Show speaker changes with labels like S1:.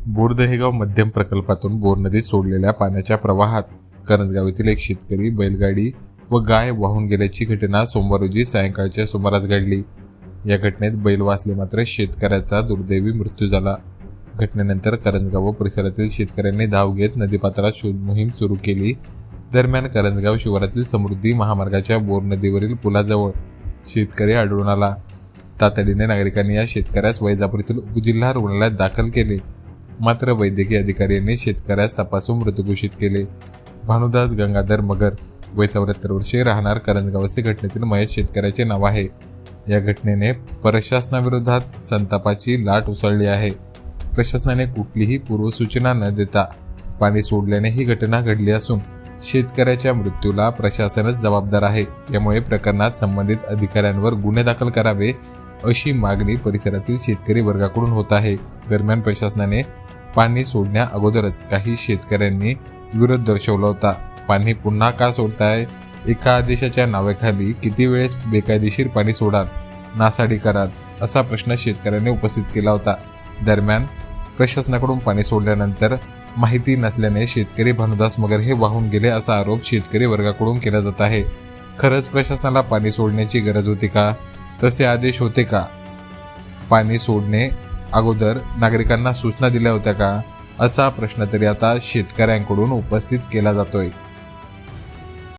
S1: बोरदहेगाव मध्यम प्रकल्पातून बोर नदीत सोडलेल्या पाण्याच्या प्रवाहात करंजगाव येथील एक शेतकरी बैलगाडी व गाय वाहून गेल्याची घटना सोमवार रोजी सायंकाळच्या सुमारास घडली। या घटनेत बैल वाचले मात्र शेतकऱ्याचा दुर्दैवी मृत्यू झाला। घटनेनंतर करंजगाव व परिसरातील शेतकऱ्यांनी धाव घेत नदीपात्रात शोध मोहीम सुरू केली। दरम्यान करंजगाव शिवारातील समृद्धी महामार्गाच्या बोर नदीवरील पुलाजवळ शेतकरी आढळून आला। तातडीने नागरिकांनी या शेतकऱ्यास वैजापूर उपजिल्हा रुग्णालयात दाखल केले, मात्र वैद्यकीय अधिकाऱ्यांनी शेतकऱ्यास तपासून मृत घोषित केले। भानुदास गंगाधर मगर वय 74 वर्षे, राहणार करंजगाव असे घटनेतील मयत शेतकऱ्याचे नाव आहे। या घटनेने प्रशासनाविरोधात संतापाची लाट उसळली आहे। प्रशासनाने कुठलीही पूर्वसूचना न देता पाणी सोडल्याने ही घटना घडली असून शेतकऱ्याच्या मृत्यूला प्रशासनच जबाबदार आहे। यामुळे प्रकरणात संबंधित अधिकाऱ्यांवर गुन्हे दाखल करावे अशी मागणी परिसरातील शेतकरी वर्गाकडून होत आहे। दरम्यान प्रशासनाने पाणी सोडण्या अगोदरच काही शेतकऱ्यांनी विरोध दर्शवला होता। पाणी पुन्हा का सोडताय? एका आदेशाच्या नावाखाली किती वेळेस बेकायदेशीर पाणी सोडाल, नासाडी कराल, असा प्रश्न शेतकऱ्यांनी उपस्थित केला होता। दरम्यान प्रशासनाकडून पाणी सोडल्यानंतर माहिती नसल्याने शेतकरी भानुदास मगर हे वाहून गेले असा आरोप शेतकरी वर्गाकडून केला जात आहे। खरंच प्रशासनाला पाणी सोडण्याची गरज होती का? तसे आदेश होते का? पाणी सोडणे अगोदर नागरिकांना सूचना दिल्या होत्या का? असा प्रश्न तरी आता शेतकऱ्यांकडून उपस्थित केला जातोय।